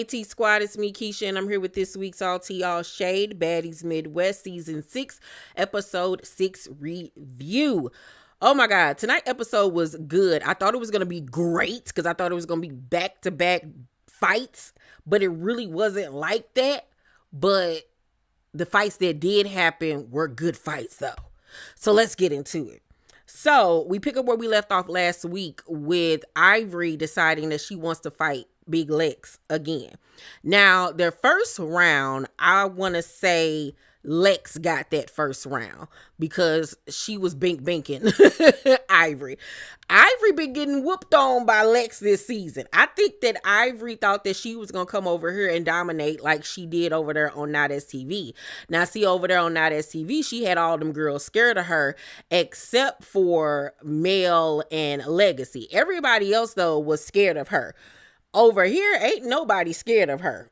KT Squad, it's me, Keisha, and I'm here with this week's All Tea All Shade Baddies Midwest Season 6, Episode 6 review. Oh my God, tonight's episode was good. I thought it was going to be great because I thought it was going to be back-to-back fights, but it really wasn't like that. But the fights that did happen were good fights though. So let's get into it. So we pick up where we left off last week with Ivory deciding that she wants to fight Big Lex again. Now, their first round, I want to say Lex got that first round because she was banking Ivory. Ivory been getting whooped on by Lex this season. I think that Ivory thought that she was going to come over here and dominate like she did over there on Not As TV. Now, see, over there on Not As TV, she had all them girls scared of her except for Mel and Legacy. Everybody else, though, was scared of her. Over here, ain't nobody scared of her.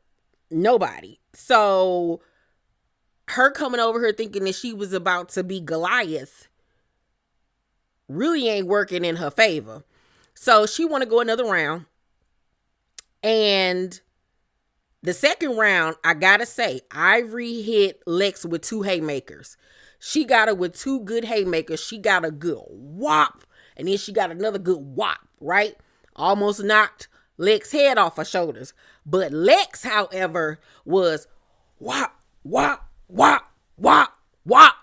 Nobody. So her coming over here thinking that she was about to be Goliath really ain't working in her favor. So she want to go another round. And the second round, I gotta say, Ivory hit Lex with 2 haymakers. She got her with 2 good haymakers. She got a good whop. And then she got another good whop, right? Almost knocked Lex's head off her shoulders. But Lex, however, was whop, whop, whop, whop, whop.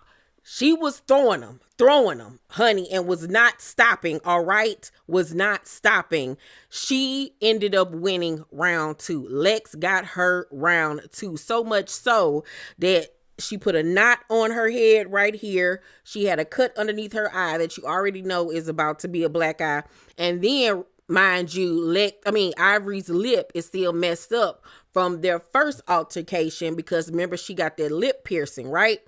She was throwing them, honey, and was not stopping, all right? Was not stopping. She ended up winning round 2. Lex got her round 2. So much so that she put a knot on her head right here. She had a cut underneath her eye that you already know is about to be a black eye. And then, mind you, Ivory's lip is still messed up from their first altercation because remember, she got that lip piercing, right?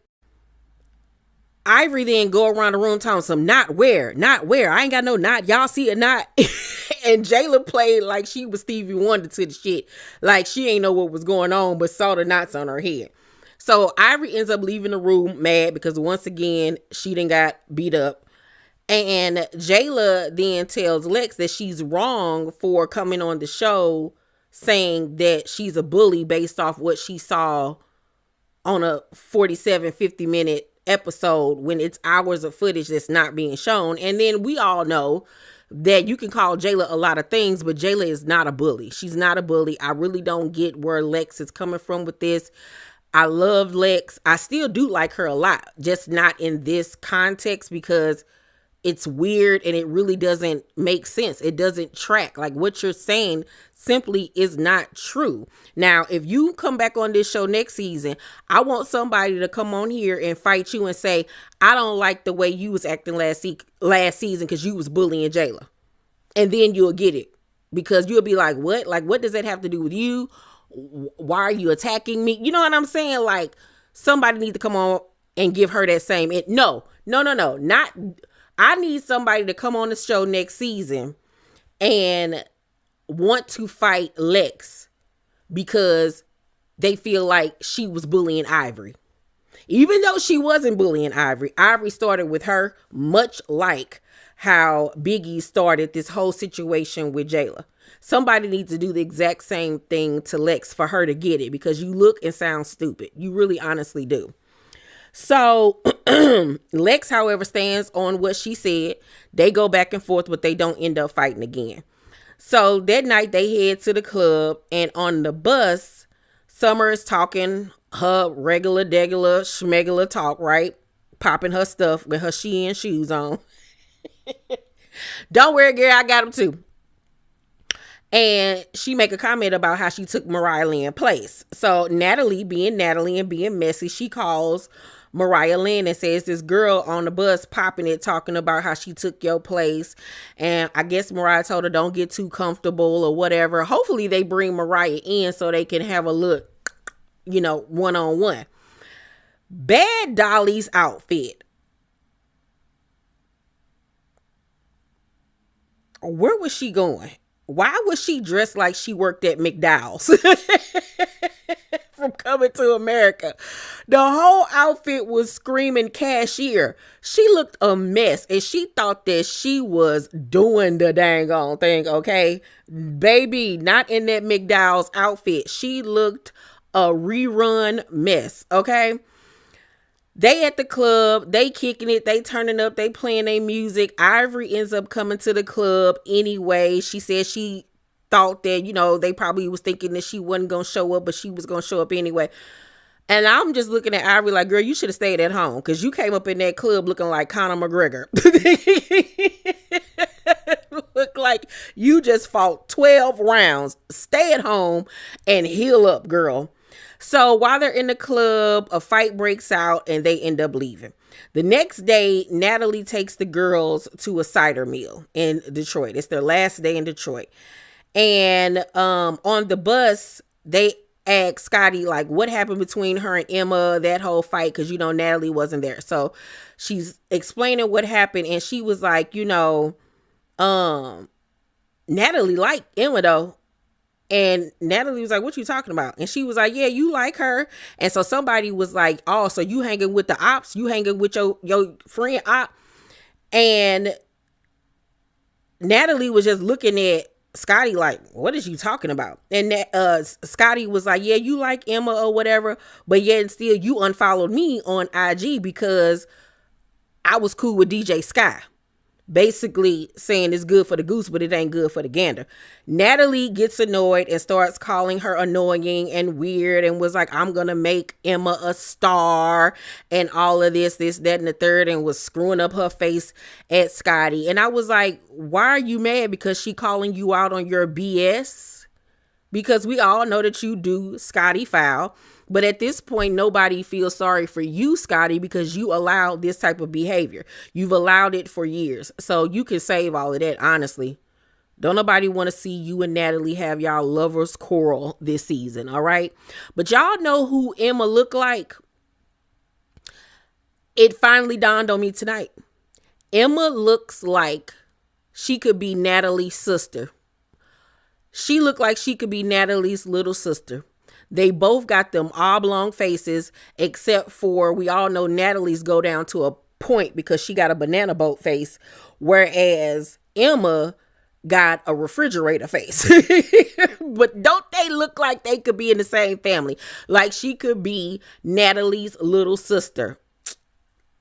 Ivory then go around the room telling some not where. I ain't got no knot. Y'all see a knot? And Jayla played like she was Stevie Wonder to the shit. Like she ain't know what was going on, but saw the knots on her head. So Ivory ends up leaving the room mad because once again, she done got beat up. And Jayla then tells Lex that she's wrong for coming on the show saying that she's a bully based off what she saw on a 47, 50-minute episode when it's hours of footage that's not being shown. And then we all know that you can call Jayla a lot of things, but Jayla is not a bully. She's not a bully. I really don't get where Lex is coming from with this. I love Lex. I still do like her a lot, just not in this context because it's weird and it really doesn't make sense. It doesn't track. Like what you're saying simply is not true. Now, if you come back on this show next season, I want somebody to come on here and fight you and say, I don't like the way you was acting last season because you was bullying Jayla. And then you'll get it because you'll be like, what? Like, what does that have to do with you? Why are you attacking me? You know what I'm saying? Like somebody need to come on and give her that same. No, not. I need somebody to come on the show next season and want to fight Lex because they feel like she was bullying Ivory. Even though she wasn't bullying Ivory, Ivory started with her, much like how Biggie started this whole situation with Jayla. Somebody needs to do the exact same thing to Lex for her to get it because you look and sound stupid. You really honestly do. So Lex, however, stands on what she said. They go back and forth, but they don't end up fighting again. So that night they head to the club, and on the bus, Summer is talking her regular, schmegular talk, right? Popping her stuff with her Shein shoes on. Don't worry, girl, I got them too. And she make a comment about how she took Mariah Lynn's place. So Natalie being Natalie and being messy, she calls Mariah Lynn and says this girl on the bus popping it, talking about how she took your place. And I guess Mariah told her don't get too comfortable or whatever. Hopefully they bring Mariah in so they can have a look, one-on-one. Bad Dolly's outfit. Where was she going? Why was she dressed like she worked at McDowell's? from Coming to America. The whole outfit was screaming cashier. She looked a mess and she thought that she was doing the dang on thing, okay? Baby, not in that McDowell's outfit. She looked a rerun mess, okay? They at the club, they kicking it, they turning up, they playing their music. Ivory ends up coming to the club anyway. She said she thought that, you know, they probably was thinking that she wasn't going to show up, but she was going to show up anyway. And I'm just looking at Ivory like, girl, you should have stayed at home because you came up in that club looking like Conor McGregor. Look like you just fought 12 rounds. Stay at home and heal up, girl. So while they're in the club, a fight breaks out and they end up leaving. The next day, Natalie takes the girls to a cider mill in Detroit. It's their last day in Detroit. And on the bus, they ask Scotty, like, what happened between her and Emma, that whole fight, because, you know, Natalie wasn't there. So she's explaining what happened, and she was like, you know, Natalie liked Emma, though. And Natalie was like, what you talking about? And she was like, yeah, you like her. And so somebody was like, oh, so you hanging with the ops? You hanging with your friend op? And Natalie was just looking at Scotty like, what is you talking about? And Scotty was like, yeah, you like Emma or whatever, but yet still you unfollowed me on IG because I was cool with DJ Sky. Basically saying it's good for the goose, but it ain't good for the gander. Natalie gets annoyed and starts calling her annoying and weird and was like, I'm gonna make Emma a star and all of this, that, and the third, and was screwing up her face at Scotty. And I was like, why are you mad? Because she calling you out on your BS? Because we all know that you do Scotty foul. But at this point, nobody feels sorry for you, Scotty, because you allowed this type of behavior. You've allowed it for years. So you can save all of that, honestly. Don't nobody want to see you and Natalie have y'all lovers quarrel this season, all right? But y'all know who Emma looked like? It finally dawned on me tonight. Emma looks like she could be Natalie's sister. She looked like she could be Natalie's little sister. They both got them oblong faces, except for we all know Natalie's go down to a point because she got a banana boat face, whereas Emma got a refrigerator face. But don't they look like they could be in the same family? Like she could be Natalie's little sister.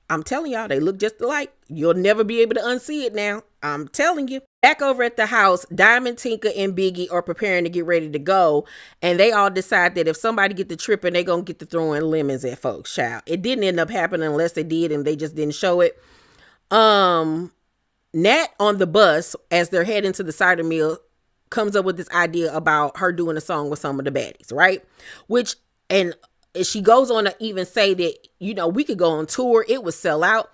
I'm telling y'all, they look just alike. You'll never be able to unsee it now. I'm telling you. Back over at the house, Diamond, Tinker, and Biggie are preparing to get ready to go. And they all decide that if somebody get the tripping, they're going to get to throwing lemons at folks, child. It didn't end up happening unless they did and they just didn't show it. Nat on the bus, as they're heading to the cider mill, comes up with this idea about her doing a song with some of the baddies, right? Which, and she goes on to even say that, you know, we could go on tour. It would sell out.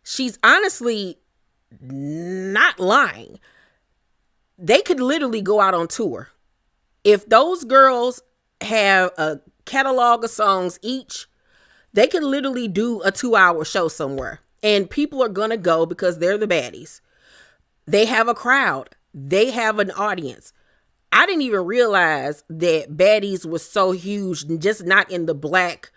She's honestly not lying. They could literally go out on tour. If those girls have a catalog of songs each, they could literally do a 2-hour show somewhere. And people are going to go because they're the baddies. They have a crowd. They have an audience. I didn't even realize that Baddies was so huge, just not in the black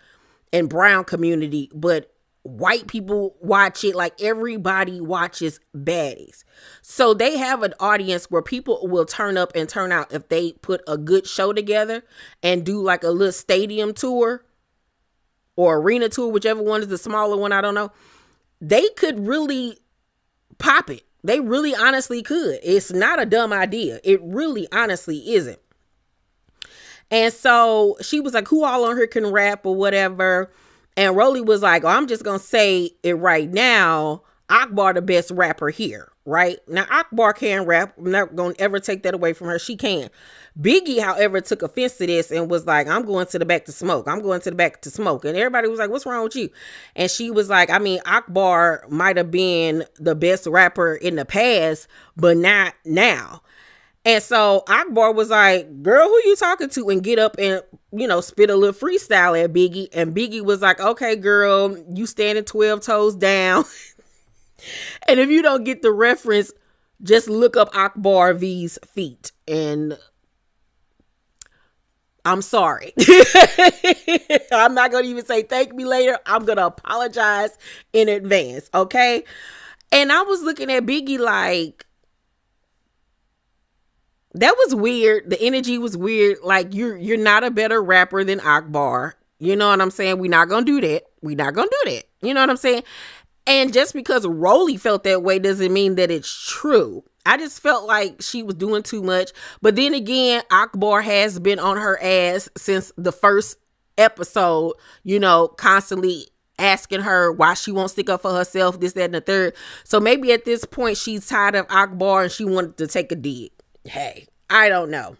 and brown community, but white people watch it. Like everybody watches Baddies. So they have an audience where people will turn up and turn out if they put a good show together and do like a little stadium tour or arena tour, whichever one is the smaller one. I don't know. They could really pop it. They really honestly could. It's not a dumb idea. It really honestly isn't. And so she was like, who all on here can rap or whatever? And Rolly was like, oh, I'm just going to say it right now. Akbar the best rapper here, right? Now, Akbar can rap. I'm not going to ever take that away from her. She can. Biggie, however, took offense to this and was like, I'm going to the back to smoke. I'm going to the back to smoke. And everybody was like, what's wrong with you? And she was like, I mean, Akbar might have been the best rapper in the past, but not now. And so Akbar was like, girl, who you talking to? And get up and, you know, spit a little freestyle at Biggie. And Biggie was like, okay, girl, you standing 12 toes down. And if you don't get the reference, just look up Akbar V's feet. And I'm sorry. I'm not going to even say thank me later. I'm going to apologize in advance. Okay. And I was looking at Biggie like, that was weird. The energy was weird. Like, you're not a better rapper than Akbar. You know what I'm saying? We're not going to do that. We're not going to do that. You know what I'm saying? And just because Rolly felt that way doesn't mean that it's true. I just felt like she was doing too much. But then again, Akbar has been on her ass since the first episode, you know, constantly asking her why she won't stick up for herself, this, that, and the third. So maybe at this point she's tired of Akbar and she wanted to take a dig. Hey, I don't know.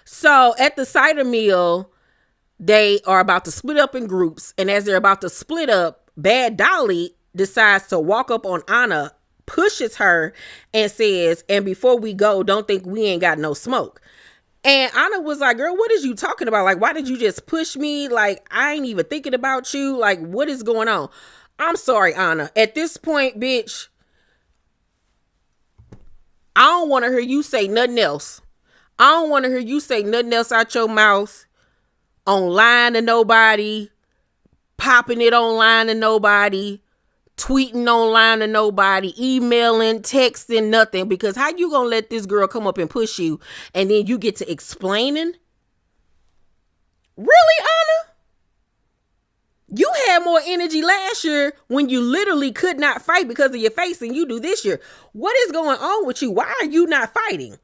So at the Cider Mill, they are about to split up in groups. And as they're about to split up, Bad Dolly decides to walk up on Anna, pushes her, and says, and before we go, don't think we ain't got no smoke. And Anna was like, girl, what is you talking about? Like, why did you just push me? Like, I ain't even thinking about you. Like, what is going on? I'm sorry, Anna. At this point, bitch, I don't want to hear you say nothing else. I don't want to hear you say nothing else out your mouth, online to nobody, popping it online to nobody, tweeting online to nobody, emailing, texting, nothing. Because how you gonna let this girl come up and push you and then you get to explaining? Really, Anna? You had more energy last year when you literally could not fight because of your face than you do this year. What is going on with you? Why are you not fighting?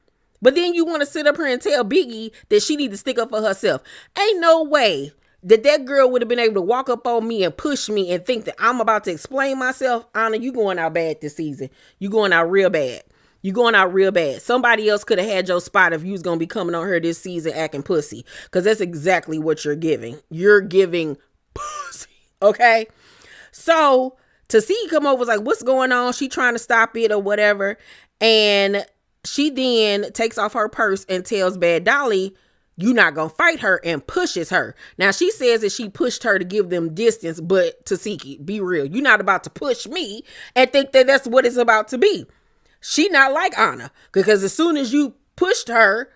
But then you want to sit up here and tell Biggie that she need to stick up for herself. Ain't no way that girl would have been able to walk up on me and push me and think that I'm about to explain myself. Anna, you going out bad this season. You going out real bad. You going out real bad. Somebody else could have had your spot if you was going to be coming on her this season acting pussy. Because that's exactly what you're giving. You're giving pussy. Okay? So, Tasiki come over was like, what's going on? She trying to stop it or whatever. And she then takes off her purse and tells Bad Dolly, you not gonna fight her, and pushes her. Now she says that she pushed her to give them distance, but Tasiki, be real. You're not about to push me and think that that's what it's about to be. She not like Anna, because as soon as you pushed her,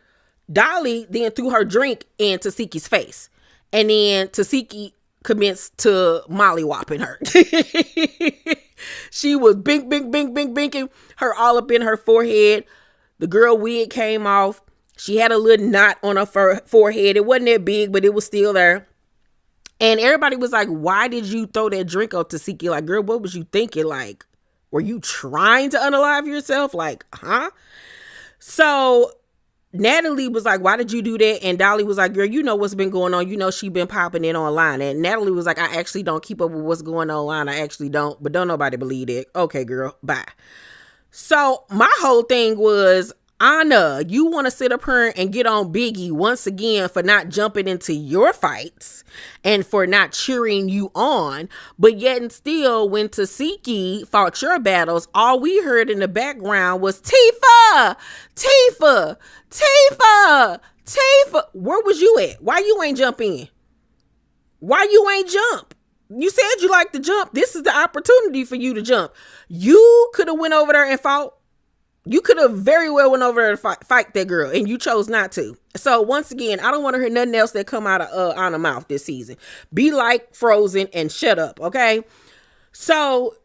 Dolly then threw her drink in Tasiki's face. And then Tasiki commenced to mollywhopping her. She was bink, bink, bink, bink, binking her all up in her forehead. The girl wig came off. She had a little knot on her forehead. It wasn't that big, but it was still there. And everybody was like, why did you throw that drink on Tasiki? Like, girl, what was you thinking? Like, were you trying to unalive yourself? Like, huh? So Natalie was like, why did you do that? And Dolly was like, girl, you know what's been going on. You know she been popping it online. And Natalie was like, I actually don't keep up with what's going on online. I actually don't. But don't nobody believe it. Okay, girl, bye. So my whole thing was, Anna, you want to sit up here and get on Biggie once again for not jumping into your fights and for not cheering you on. But yet and still, when Tasiki fought your battles, all we heard in the background was Tifa, Tifa, Tifa, Tifa. Where was you at? Why you ain't jump in? Why you ain't jump? You said you like to jump. This is the opportunity for you to jump. You could have went over there and fought. You could have very well went over there to fight that girl, and you chose not to. So once again, I don't want to hear nothing else that come out of Anna's mouth this season. Be like Frozen and shut up, okay? So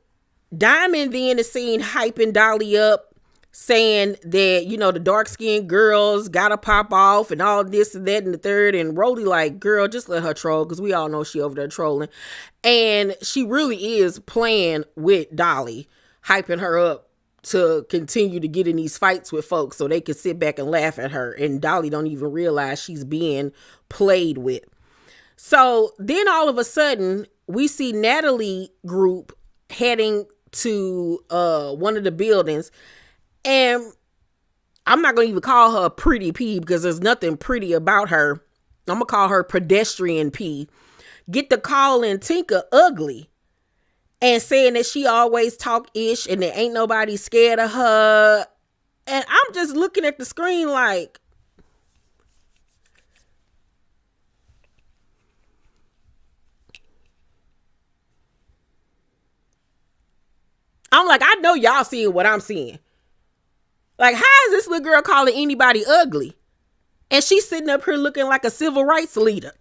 Diamond then is seen hyping Dolly up, saying that, you know, the dark-skinned girls gotta pop off and all this and that and the third. And Rolly like, girl, just let her troll, because we all know she over there trolling. And she really is playing with Dolly, hyping her up to continue to get in these fights with folks so they can sit back and laugh at her. And Dolly don't even realize she's being played with. So then all of a sudden, we see Natalie group heading to one of the buildings. And I'm not going to even call her Pretty P, because there's nothing pretty about her. I'm going to call her Pedestrian P. Get the call in Tinka ugly. And saying that she always talk ish and there ain't nobody scared of her. And I'm just looking at the screen like, I'm like, I know y'all seeing what I'm seeing. Like, how is this little girl calling anybody ugly? And she's sitting up here looking like a civil rights leader.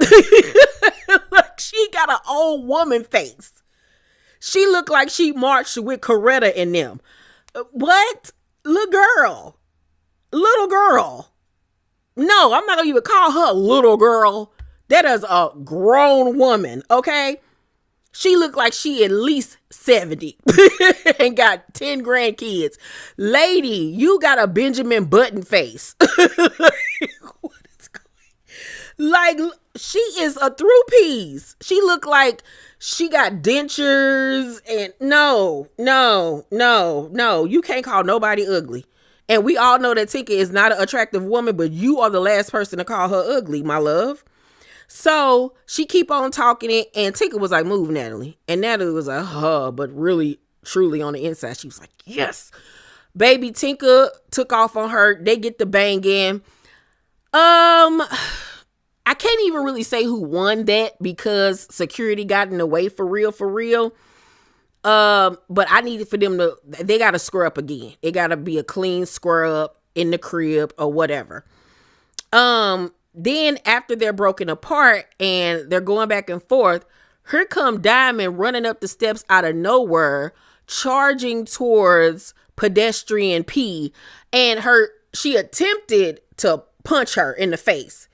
Like she got an old woman face. She looked like she marched with Coretta in them. What? Little girl. No, I'm not going to even call her a little girl. That is a grown woman, okay? She looked like she at least 70 and got 10 grandkids. Lady, you got a Benjamin Button face. What is going? Like, she is a through piece. She looked like she got dentures and no. You can't call nobody ugly. And we all know that Tinka is not an attractive woman, but you are the last person to call her ugly, my love. So she keep on talking it, and Tinka was like, move, Natalie. And Natalie was like, but really, truly on the inside, she was like, yes. Baby, Tinka took off on her. They get the bang in. I can't even really say who won that because security got in the way for real. But I needed for them they got to square up again. It got to be a clean square up in the crib or whatever. Then after they're broken apart and they're going back and forth, here come Diamond running up the steps out of nowhere, charging towards pedestrian P, and she attempted to punch her in the face.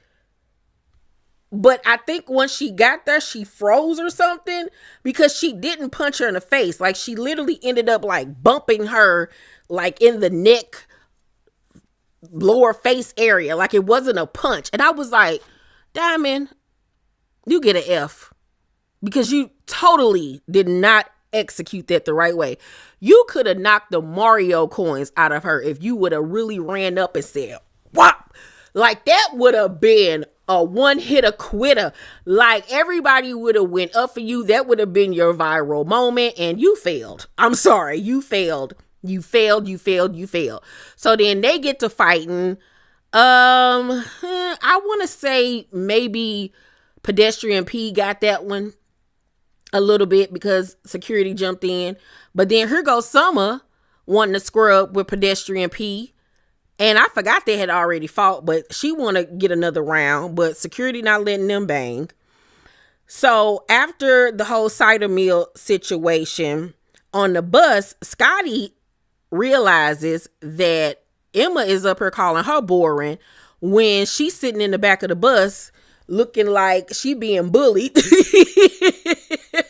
But I think once she got there, she froze or something because she didn't punch her in the face. Like she literally ended up like bumping her like in the neck, lower face area. Like it wasn't a punch. And I was like, Diamond, you get an F because you totally did not execute that the right way. You could have knocked the Mario coins out of her if you would have really ran up and said, whop. Like that would have been a one-hitter quitter. Like everybody would have went up for you. That would have been your viral moment and you failed. I'm sorry. You failed. You failed. So then they get to fighting. I want to say maybe pedestrian P got that one a little bit because security jumped in. But then here goes Summer wanting to square up with pedestrian P. And I forgot they had already fought, but she want to get another round, but security not letting them bang. So after the whole Cider Mill situation on the bus, Scotty realizes that Emma is up here calling her boring when she's sitting in the back of the bus looking like she being bullied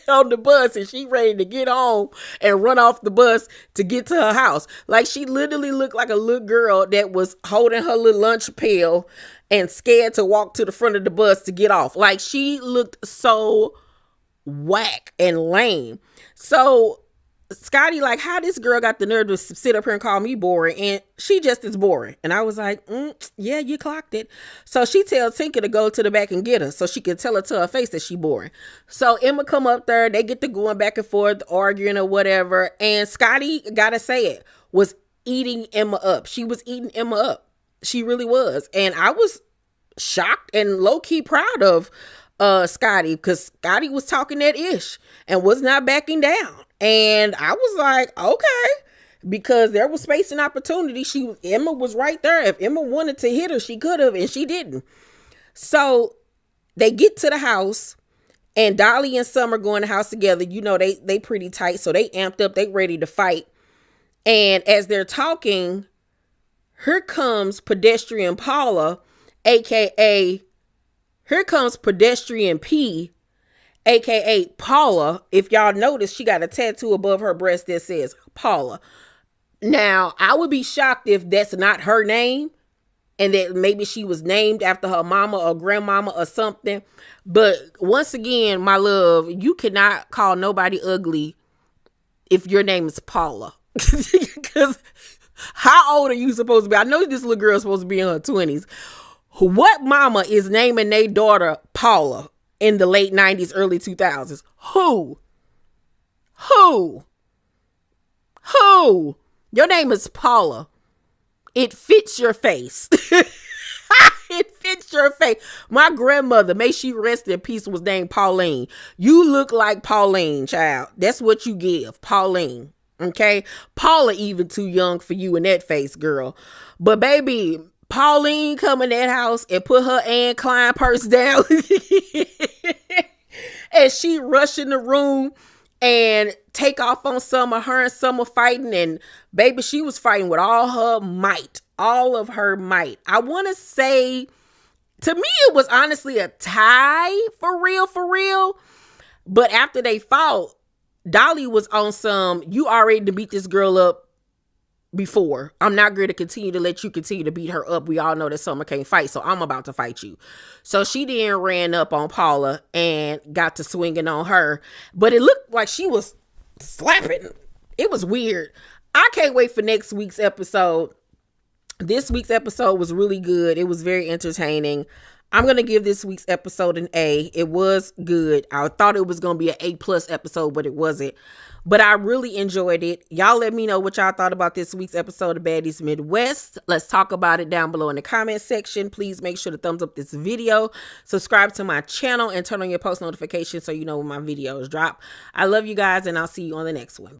on the bus and she ready to get home and run off the bus to get to her house. Like she literally looked like a little girl that was holding her little lunch pail and scared to walk to the front of the bus to get off. Like she looked so whack and lame. So Scotty like, how this girl got the nerve to sit up here and call me boring, and she just is boring. And I was like, yeah, you clocked it. So she tells Tinka to go to the back and get her so she can tell her to her face that she boring. So Emma come up there, they get to going back and forth, arguing or whatever, and Scotty, gotta say it, was eating Emma up. She was eating Emma up. She really was. And I was shocked and low-key proud of Scotty because Scotty was talking that ish and was not backing down. And I was like, okay, because there was space and opportunity. Emma was right there. If Emma wanted to hit her, she could have, and she didn't. So they get to the house, and Dolly and Summer go in the house together. You know, they pretty tight, so they amped up. They ready to fight. And as they're talking, here comes pedestrian Paula, aka here comes pedestrian P, aka Paula. If y'all notice, she got a tattoo above her breast that says Paula. Now, I would be shocked if that's not her name and that maybe she was named after her mama or grandmama or something. But once again, my love, you cannot call nobody ugly if your name is Paula. Because how old are you supposed to be? I know this little girl is supposed to be in her 20s. What mama is naming their daughter Paula in the late 90s, early 2000s? Who? Your name is Paula. It fits your face. It fits your face. My grandmother, may she rest in peace, was named Pauline. You look like Pauline, child. That's what you give, Pauline. Okay? Paula even too young for you in that face, girl. But baby, Pauline come in that house and put her Anne Klein purse down. And she rush in the room and take off on Summer. Her and Summer fighting, and baby, she was fighting with all her might. All of her might. I want to say, to me, it was honestly a tie for real. But after they fought, Dolly was on some, you already to beat this girl up before. I'm not going to continue to let you continue to beat her up. We all know that Summer can't fight, so I'm about to fight you. So she then ran up on Paula and got to swinging on her. But it looked like she was slapping. It was weird. I can't wait for next week's episode. This week's episode was really good. It was very entertaining. I'm going to give this week's episode an A. It was good. I thought it was going to be an A+ episode, but it wasn't. But I really enjoyed it. Y'all let me know what y'all thought about this week's episode of Baddies Midwest. Let's talk about it down below in the comment section. Please make sure to thumbs up this video. Subscribe to my channel and turn on your post notifications so you know when my videos drop. I love you guys, and I'll see you on the next one.